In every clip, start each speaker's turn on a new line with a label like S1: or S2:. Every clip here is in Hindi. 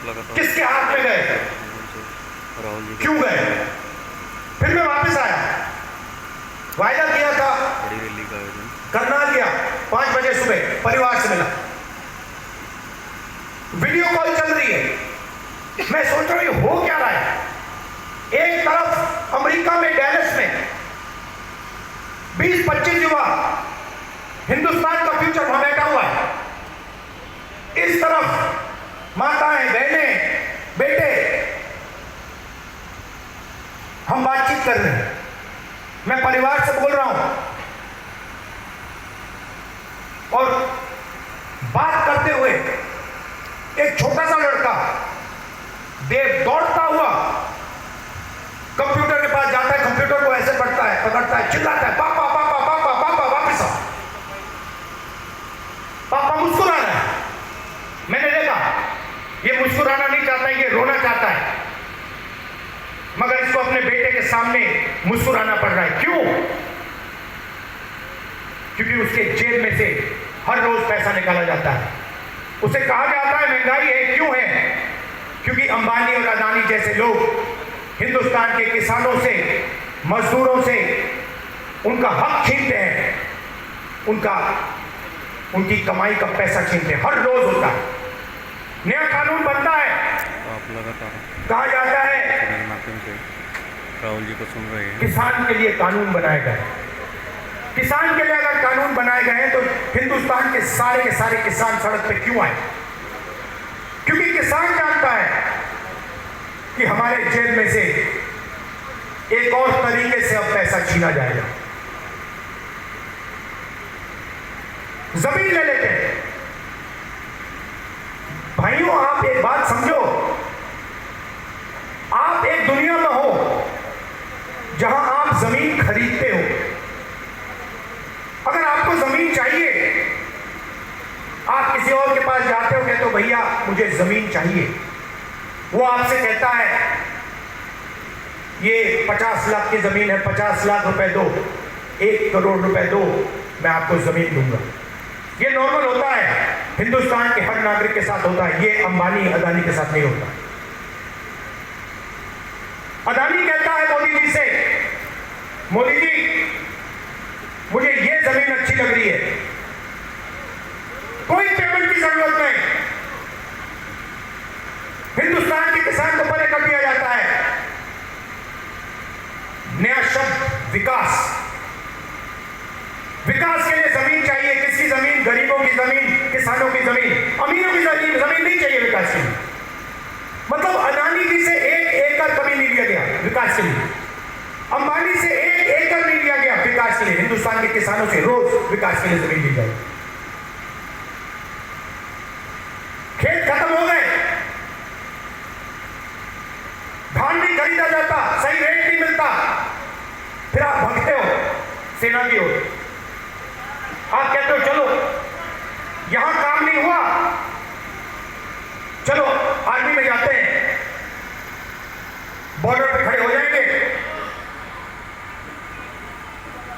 S1: किसके हाथ में गए, क्यों गए? फिर मैं वापस आया, वायदा किया था, करनाल गया 5 बजे सुबह, परिवार से मिला, वीडियो कॉल चल रही है। मैं सोच रहा हूं हो क्या रहा है। एक तरफ अमेरिका में डैलस में 20-25 युवा, हिंदुस्तान का फ्यूचर वहां बैठा हुआ है। इस तरफ माताएं, बहनें, बेटे, हम बातचीत कर रहे हैं। मैं परिवार से बोल रहा हूं और बात करते हुए एक छोटा सा लड़का देव दौड़ता हुआ कंप्यूटर के पास जाता है, कंप्यूटर को ऐसे पढ़ता है, पकड़ता है, चिल्लाता है, पापा पापा पापा पापा वापस आओ। पापा मुस्कुरा रहा है। मैंने देखा ये मुस्कुराना नहीं चाहता है, ये रोना चाहता है, मगर इसको अपने बेटे के सामने मुस्कुराना पड़ रहा है। क्यों? क्योंकि उसके जेब में से हर रोज पैसा निकाला जाता है। उसे कहा जाता है महंगाई है। क्यों है? क्योंकि अंबानी और अदानी जैसे लोग हिंदुस्तान के किसानों से, मजदूरों से उनका हक छीनते हैं, उनकी कमाई का पैसा छीनते हैं। हर रोज होता है। नया कानून बनता है, कहा जाता है
S2: राहुल जी को सुन रहे हैं,
S1: किसान के लिए कानून बनाए गए। किसान के लिए अगर कानून बनाए गए हैं तो हिंदुस्तान के सारे किसान सड़क पे क्यों आए? क्योंकि किसान जानता है कि हमारे जेब में से एक और तरीके से अब पैसा छीना जाएगा। जमीन ले लेते हैं। भाइयों, आप एक बात समझो, आप एक दुनिया में हो जहां आप जमीन खरीदते हो। अगर आपको जमीन चाहिए, आप किसी और के पास जाते हो, कहते हो भैया मुझे जमीन चाहिए। वो आपसे कहता है ये 50 लाख की जमीन है, 50 लाख रुपए दो, 1 करोड़ रुपए दो, मैं आपको जमीन दूंगा। ये नॉर्मल होता है, हिंदुस्तान के हर नागरिक के साथ होता है। ये अंबानी अदानी के साथ नहीं होता। अदानी कहता है मोदी जी से, मोदी जी मुझे ये जमीन अच्छी लग रही है, कोई पेमेंट की जरूरत नहीं। हिंदुस्तान के किसान को परे कर दिया जाता है। नया शब्द विकास। विकास के लिए जमीन चाहिए। किसकी जमीन? गरीबों की जमीन, किसानों की जमीन। अमीरों की जमीन नहीं चाहिए विकास के लिए। मतलब अदानी जी से 1 एकड़ कभी नहीं लिया गया विकास के लिए। अंबानी से 1 एकड़ नहीं लिया गया विकास के लिए। हिंदुस्तान के किसानों से रोज विकास के लिए जमीन ली जाए। खेत खत्म हो गए, धान नहीं खरीदा जाता, सही रेट नहीं मिलता, फिर आप भगते हो सेना की ओर। आप कहते हो चलो यहां काम नहीं हुआ, चलो आर्मी में जाते हैं, बॉर्डर पे खड़े हो जाएंगे,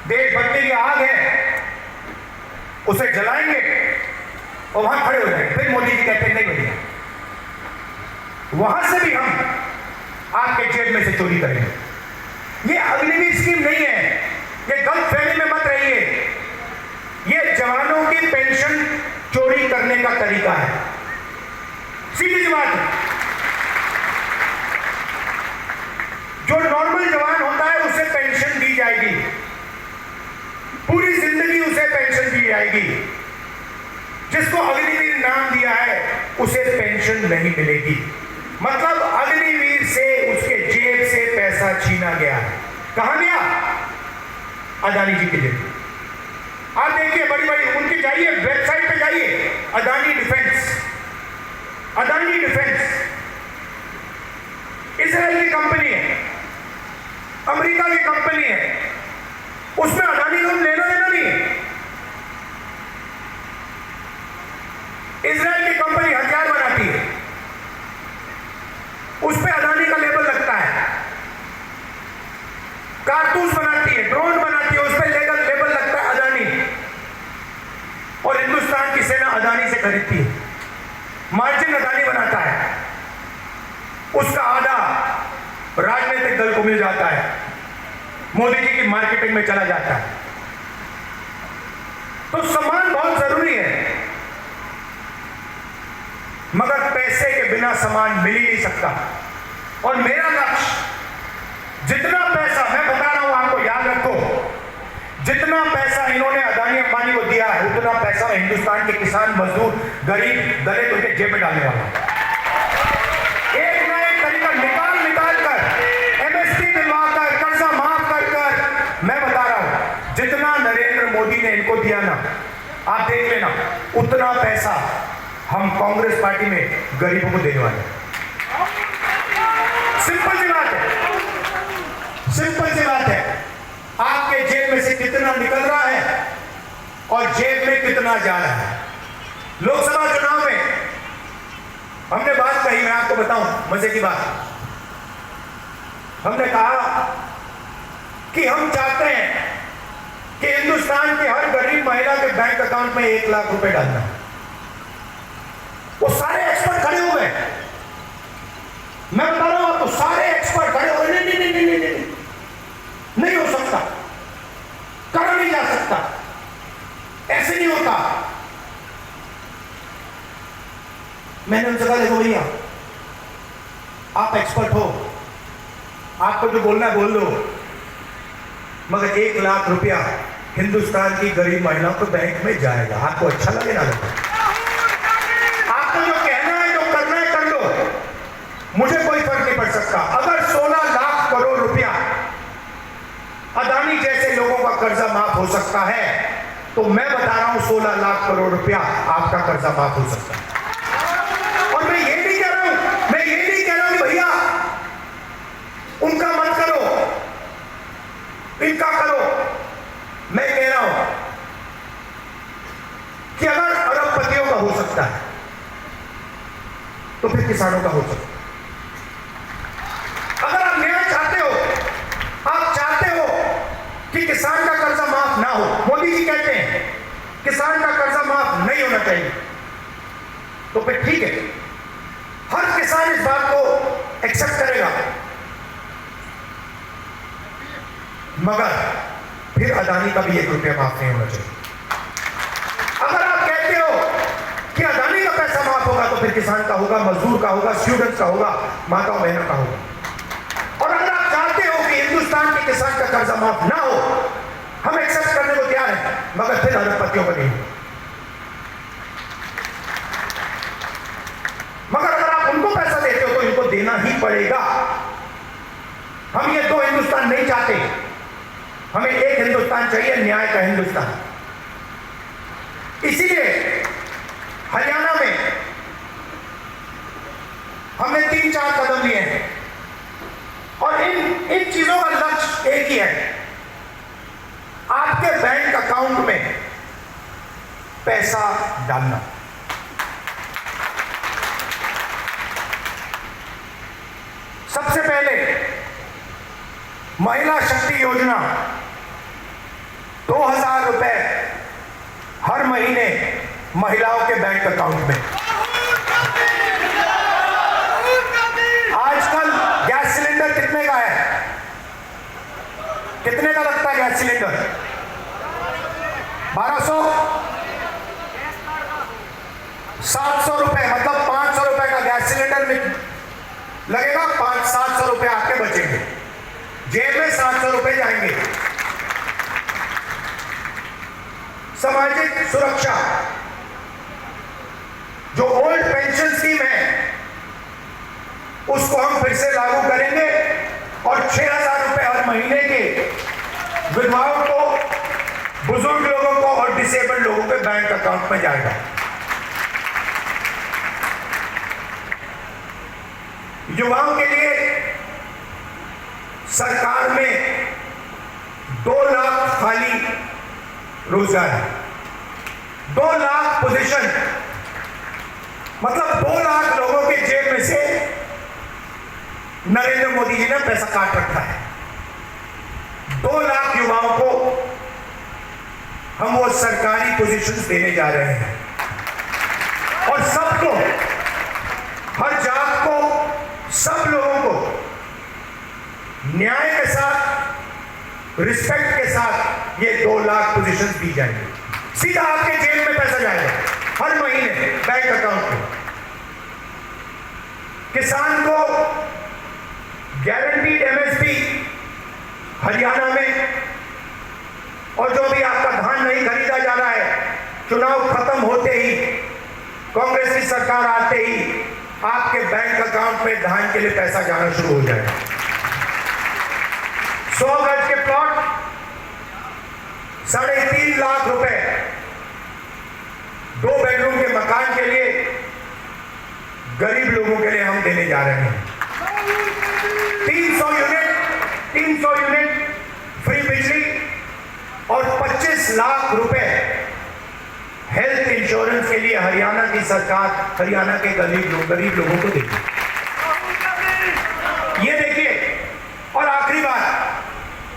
S1: देशभक्ति की आग है उसे जलाएंगे और वहां खड़े हो जाएंगे। फिर मोदी जी कहते हैं नहीं भैया, वहां से भी हम आपके जेब में से चोरी करेंगे। ये अग्निवीर स्कीम नहीं है, ये गलत फहमी में मत रहिए। ये जवानों की पेंशन चोरी करने का तरीका है, सीधी सी बात है। जो नॉर्मल जवान होता है उसे पेंशन दी जाएगी, पूरी जिंदगी उसे पेंशन दी जाएगी। जिसको अग्निवीर नाम दिया है उसे पेंशन नहीं मिलेगी। मतलब अग्निवीर से उसके जेब से पैसा छीना गया है। कहां गया? अदानी जी के जेब। आप देखिए बड़ी बड़ी उनकी जाइए, वेबसाइट पे जाइए, Adani defence, Adani defence Israel की कंपनी है, अमेरिका की कंपनी है, उसमें अदानी को लेना देना नहीं है। इजराइल की कंपनी हथियार बनाती है, उस पर अदानी का लेबल लगता है। कारतूस बनाती है, ड्रोन बनाती है, उस पर लेबल लगता है अदानी। और हिंदुस्तान की सेना अदानी से खरीदती है, मार्जिन अदानी बनाता है। उसका आधा राजनीतिक दल को मिल जाता है, मोदी जी की मार्केटिंग में चला जाता है। तो सम्मान बहुत जरूरी है, मगर पैसे के बिना सम्मान मिल ही नहीं सकता। और मेरा लक्ष्य, जितना पैसा, मैं बता रहा हूं आपको, याद रखो, जितना पैसा इन्होंने अदानी अंबानी को दिया है, उतना पैसा हिंदुस्तान के किसान, मजदूर, गरीब, दलित उनके जेब में डालने वाला है। एक ना एक तरीका निकाल कर, एमएसपी दिलवाकर, कर्जा माफ कर, मैं बता रहा हूं, जितना नरेंद्र मोदी ने इनको दिया ना, आप देख लेना, उतना पैसा हम कांग्रेस पार्टी में गरीबों को देने वाले हैं। सिंपल सी बात है, सिंपल सी बात है। आपके जेब में से कितना निकल रहा है और जेब में कितना जा रहा है। लोकसभा चुनाव में हमने बात कही, मैं आपको बताऊं मजे की बात। हमने कहा कि हम चाहते हैं कि हिंदुस्तान की हर गरीब महिला के बैंक अकाउंट में 1 लाख रुपए डालना है। वो सारे एक्सपर्ट खड़े हो गए, मैं बता रहा हूं आपको, सारे एक्सपर्ट खड़े हो गए, नहीं, नहीं हो सकता, करा नहीं जा सकता, ऐसे नहीं होता। मैंने उनसे कहा, देखो भैया, आप एक्सपर्ट हो, आपको जो बोलना है बोल दो, मगर 1 लाख रुपया हिंदुस्तान की गरीब महिलाओं को बैंक में जाएगा। आपको अच्छा लगे ना लगे, आपको जो कहना है, जो करना है, कर लो, मुझे कोई फर्क नहीं पड़ सकता। अगर 16 लाख करोड़ रुपया अदानी जैसे लोगों का कर्जा माफ हो सकता है, तो मैं बता रहा हूं 16 लाख करोड़ रुपया आपका कर्जा माफ हो सकता है। और मैं ये नहीं कह रहा हूं, मैं ये नहीं कह रहा हूं कि भैया उनका मत करो, इनका करो। मैं कह रहा हूं कि अगर अरबपतियों का हो सकता है, तो फिर किसानों का हो सकता है। अगर आप न्याय चाहते हो, आप चाहते हो कि किसान का कर्जा माफ ना हो, मोदी जी कहते हैं किसान का कर्जा माफ नहीं होना चाहिए, तो फिर ठीक है, हर किसान इस बात को एक्सेप्ट करेगा, मगर फिर अदानी का भी 1 रुपया माफ नहीं होना चाहिए। अगर आप कहते हो कि अदानी का पैसा माफ होगा, तो फिर किसान का होगा, मजदूर का होगा, स्टूडेंट्स का होगा, माताओं बहनों का होगा। और अगर आप चाहते हो कि हिंदुस्तान के किसान का कर्जा माफ ना हो, हम एक्सेप्ट करने को तैयार हैं, मगर फिर अरबपतियों का नहीं। मगर अगर आप उनको पैसा देते हो, तो इनको देना ही पड़ेगा। हम ये 2 हिंदुस्तान नहीं चाहते, हमें एक हिंदुस्तान चाहिए, न्याय का हिंदुस्तान। इसीलिए हरियाणा में हमने 3-4 कदम लिए हैं, और इन चीजों का लक्ष्य एक ही है, आपके बैंक अकाउंट में पैसा डालना। सबसे पहले महिला शक्ति योजना, 2000 रुपए हर महीने महिलाओं के बैंक अकाउंट में। आजकल गैस सिलेंडर कितने का है? कितने का लगता है गैस सिलेंडर? 1200, 700 रुपए, मतलब 500 रुपए का गैस सिलेंडर में लगेगा, 500-700 रुपए आपके बचेंगे, जेब में 700 रुपए जाएंगे। सामाजिक सुरक्षा, जो ओल्ड पेंशन स्कीम है, उसको हम फिर से लागू करेंगे, और 6000 रुपए हर महीने के विधवाओं को, बुजुर्ग लोगों को और डिसेबल्ड लोगों के बैंक अकाउंट में जाएगा। युवाओं के लिए सरकार में 2 लाख खाली रोजगार है, 2 लाख पोजीशन, मतलब 2 लाख लोगों के जेब में से नरेंद्र मोदी जी ने पैसा काट रखा है। 2 लाख युवाओं को हम वो सरकारी पोजीशंस देने जा रहे हैं, और सबको, हर जात को, सब रिस्पेक्ट के साथ ये 2 लाख पोजीशंस दी जाएंगी। सीधा आपके जेब में पैसा जाएगा हर महीने बैंक अकाउंट में। किसान को गारंटीड एमएसपी हरियाणा में, और जो भी आपका धान नहीं खरीदा जा रहा है, चुनाव खत्म होते ही, कांग्रेस की सरकार आते ही आपके बैंक अकाउंट में धान के लिए पैसा जाना शुरू हो जाएगा। 100 गज के प्लॉट 3.5 लाख रुपए 2 बेडरूम के मकान के लिए गरीब लोगों के लिए हम देने जा रहे हैं। 300 यूनिट फ्री बिजली और 25 लाख रुपए हेल्थ इंश्योरेंस के लिए हरियाणा की सरकार हरियाणा के गरीब लोगों को देगी। ये देखिए, और आखिरी बात,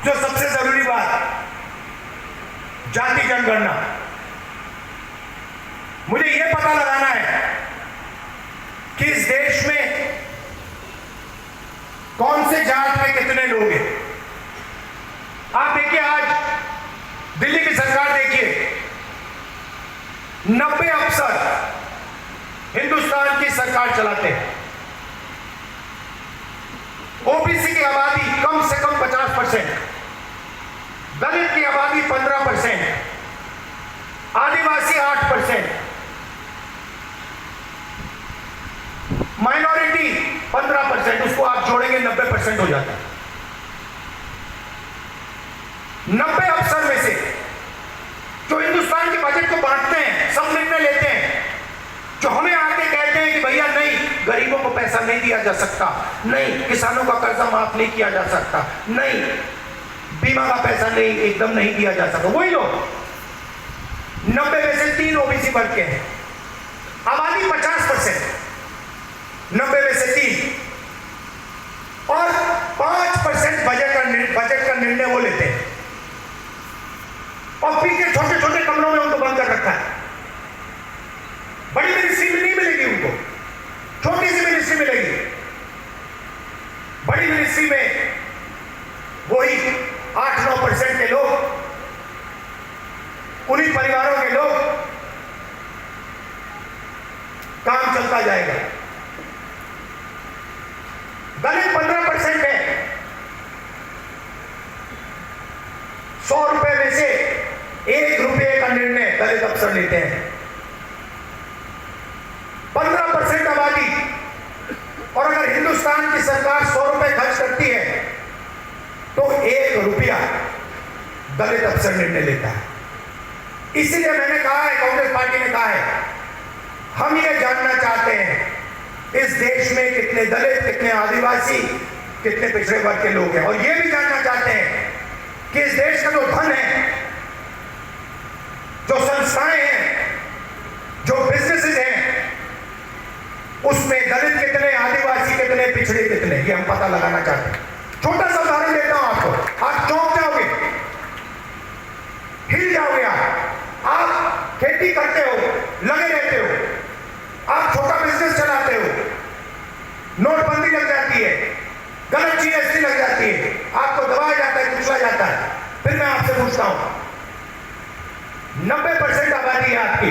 S1: जो सबसे जरूरी बात, जाति जनगणना। मुझे यह पता लगाना है कि इस देश में कौन से जात में कितने लोग हैं। आप देखिए, आज दिल्ली की सरकार देखिए, 90 अफसर हिंदुस्तान की सरकार चलाते हैं। ओबीसी की आबादी कम से कम 50%, दलित की आबादी 15%, आदिवासी 8%, माइनॉरिटी 15%, उसको आप जोड़ेंगे 90% हो जाता है। 90 अफसर में से जो हिंदुस्तान के बजट को बांटते हैं, सब निर्णय लेते हैं, जो हमें आके कहते हैं कि भैया नहीं, गरीबों को पैसा नहीं दिया जा सकता, नहीं किसानों का कर्जा माफ नहीं किया जा सकता, नहीं बीमा का पैसा नहीं एकदम नहीं दिया जा सकता, वही लोग 90 में से 3 ओबीसी वर्ग के हैं। आबादी 50%, 90 में से 3, और 5% बजट का निर्णय वो लेते हैं, और पीछे छोटे छोटे कमरों में उनको बंद कर रखा है। बड़ी मिनिस्ट्री में नहीं मिलेगी उनको, छोटी सी मिनिस्ट्री मिलेगी। बड़ी मिनिस्ट्री में वही 8-9% के लोग, उन्हीं परिवारों के लोग, काम चलता जाएगा। दलित 15% है। 100 रुपए में से 1 रुपये का निर्णय दलित अफसर लेते हैं। 15% आबादी, और अगर हिंदुस्तान की सरकार 100 रुपए खर्च करती है तो 1 रुपया दलित अफसर निर्णय लेता है। इसीलिए मैंने कहा है, कांग्रेस पार्टी ने कहा है, हम ये जानना चाहते हैं इस देश में कितने दलित, कितने आदिवासी, कितने पिछड़े वर्ग के लोग हैं, और ये भी जानना चाहते हैं कि इस देश का जो धन है, जो संस्थाएं हैं, जो बिजनेसेस हैं, उसमें दलित कितने, आदिवासी कितने, पिछड़े कितने, ये हम पता लगाना चाहते हैं। छोटा सा उदाहरण देता हूं आपको, आप चौंक जाओगे, हिल जाओगे। आप खेती करते हो, लगे रहते हो, आप छोटा बिजनेस चलाते हो, नोटबंदी लग जाती है, गलत जीएसटी लग जाती है, आपको दबाया जाता है, कुचला जाता है। फिर मैं आपसे पूछता हूं, 90% आबादी है आपकी,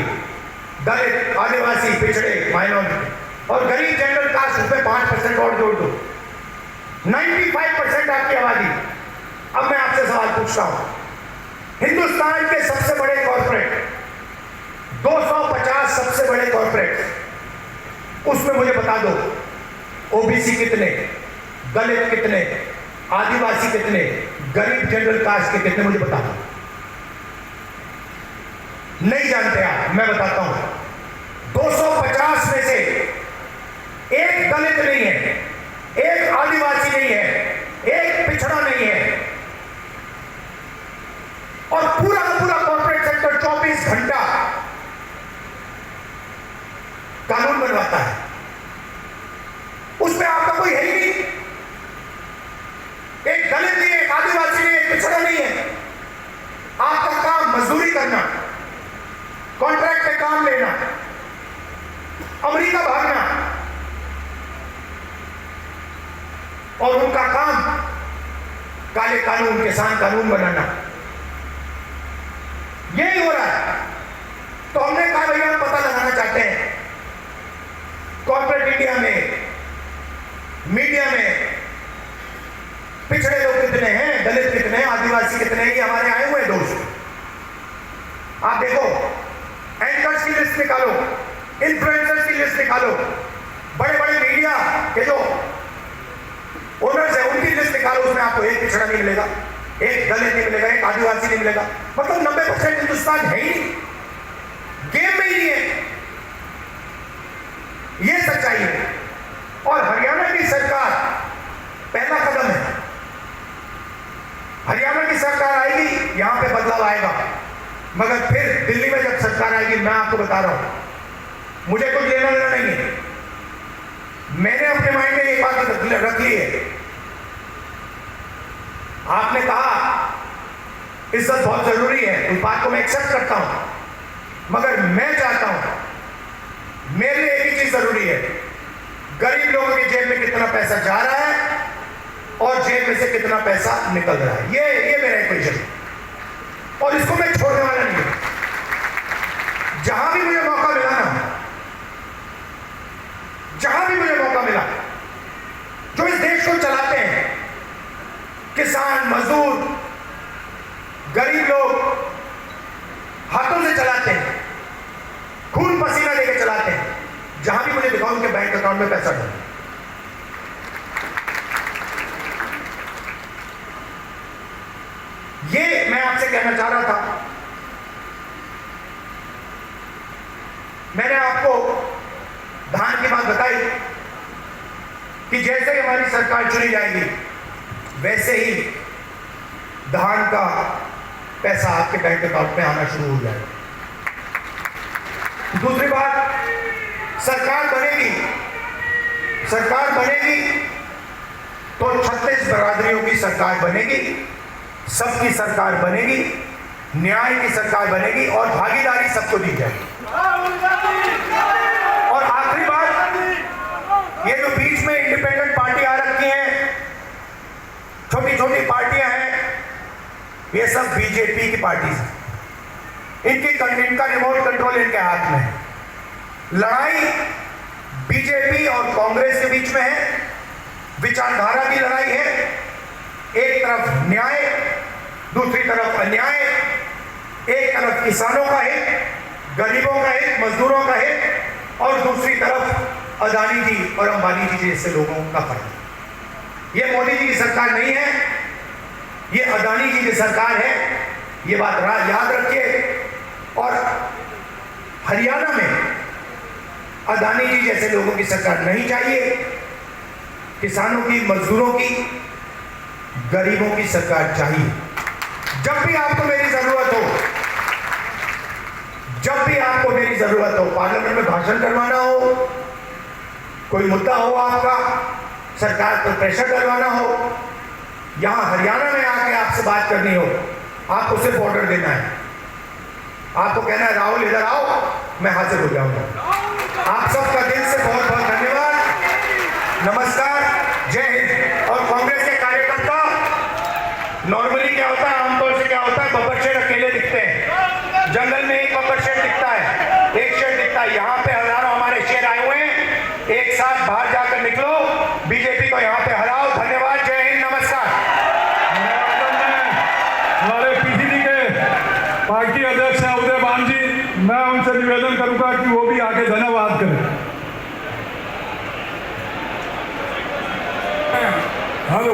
S1: दलित, आदिवासी, पिछड़े, माइनॉरिटी, और गरीब जनरल कास्ट, उसमें 5% और जोड़ दो, 95% आपकी आबादी। अब मैं आपसे सवाल पूछता हूं, हिंदुस्तान के सबसे बड़े कॉर्पोरेट, 250 सबसे बड़े कॉर्पोरेट, उसमें मुझे बता दो ओबीसी कितने, दलित कितने, आदिवासी कितने, गरीब जनरल कास्ट के कितने, मुझे बता दो। नहीं जानते आप, मैं बताता हूं। 250 में से एक दलित नहीं है, एक आदिवासी नहीं है, एक पिछड़ा नहीं है, और पूरा का पूरा कॉर्पोरेट सेक्टर 24 घंटा कानून बनवाता है। उसमें आपका कोई है ही नहीं, एक दलित नहीं है, एक आदिवासी नहीं है, एक पिछड़ा नहीं है। आपका काम मजदूरी करना, कॉन्ट्रैक्ट पे काम लेना, अमेरिका भागना, और उनका काम काले कानून, किसान कानून बनाना, यही हो रहा है। तो हमने कहा भैया हम पता लगाना चाहते हैं कॉर्पोरेट इंडिया में, मीडिया में पिछड़े लोग कितने हैं, दलित कितने हैं, आदिवासी कितने हैं, ये हमारे आए हुए दोस्त। आप देखो, एंकर्स की लिस्ट निकालो, इन्फ्लुएंसर्स की लिस्ट निकालो, बड़े बड़े मीडिया के जो ओनर्स है उनकी लिस्ट निकालो, उसमें आपको एक पिछड़ा नहीं मिलेगा, एक दलित नहीं मिलेगा, एक आदिवासी नहीं मिलेगा। मतलब 90% हिंदुस्तान है ही नहीं, गेम में ही नहीं है। ये सच्चाई है। और हरियाणा की सरकार पहला कदम है। हरियाणा की सरकार आएगी, यहां पे बदलाव आएगा, मगर फिर दिल्ली में जब सरकार आएगी, मैं आपको बता रहा हूं, मुझे कुछ लेना देना नहीं है। मैंने अपने माइंड में एक बात रख ली है। आपने कहा इज्जत बहुत जरूरी है, उस बात को मैं एक्सेप्ट करता हूं, मगर मैं चाहता हूं, मेरे लिए एक ही चीज जरूरी है, गरीब लोगों की जेब में कितना पैसा जा रहा है और जेब में से कितना पैसा निकल रहा है। ये मेरा इक्वेशन है और इसको मैं छोड़ने वाला नहीं हूं। जहां भी मुझे मौका मिला ना, जहां भी मुझे मौका मिला, जो इस देश को चलाते हैं, किसान, मजदूर, गरीब लोग हाथों से चलाते हैं, खून पसीना लेके चलाते हैं, जहां भी मुझे दिखाओ उनके बैंक अकाउंट में पैसा डालो। ये मैं आपसे कहना चाह रहा था। मैंने आपको धान की बात बताई कि जैसे ही हमारी सरकार चुनी जाएगी, वैसे ही धान का पैसा आपके बैंक अकाउंट में आना शुरू हो जाएगा। दूसरी बात, सरकार बनेगी तो 36 बरादरियों की सरकार बनेगी, सबकी सरकार बनेगी, न्याय की सरकार बनेगी और भागीदारी सबको दी जाएगी। और आखिरी बात, ये जो बीच में इंडिपेंडेंट पार्टी आ रखी हैं, छोटी छोटी पार्टियां हैं, ये सब बीजेपी की पार्टी है। इनका रिमोट कंट्रोल इनके हाथ में है। लड़ाई बीजेपी और कांग्रेस के बीच में है, विचारधारा की लड़ाई है। एक तरफ न्याय, दूसरी तरफ अन्याय, एक तरफ किसानों का हित, गरीबों का हित, मजदूरों का हित, और दूसरी तरफ अदानी जी और अंबानी जी जैसे लोगों का फर्क। ये मोदी जी की सरकार नहीं है, ये अदानी जी की सरकार है, ये बात याद रखिए। और हरियाणा में अदानी जी जैसे लोगों की सरकार नहीं चाहिए, किसानों की, मजदूरों की, गरीबों की सरकार चाहिए। जब भी आपको मेरी जरूरत हो, पार्लियामेंट में भाषण करवाना हो, कोई मुद्दा हो आपका, सरकार पर प्रेशर डलवाना हो, यहां हरियाणा में आके आपसे बात करनी हो, आपको सिर्फ ऑर्डर देना है। आपको कहना है राहुल इधर आओ, मैं हाजिर हो जाऊंगा। आप सबका दिल से बहुत बहुत धन्यवाद, नमस्कार, जय हिंद। और कांग्रेस के कार्यकर्ता, नॉर्मली क्या होता है, आमतौर से क्या होता है, बब्बर शेर अकेले दिखते हैं, जंगल में एक बब्बर शेर दिखता है, एक शेर दिखता है। यहाँ पे हजारों हमारे शेर आए हुए हैं, एक साथ बाहर जाकर निकलो, बीजेपी को यहाँ पे हराओ। धन्यवाद, जय हिंद, नमस्कार।
S3: हमारे पीसीसी के पार्टी अध्यक्ष हैं उदय भान जी, मैं उनसे निवेदन करूंगा कि वो भी आगे धन्यवाद करें। हेलो।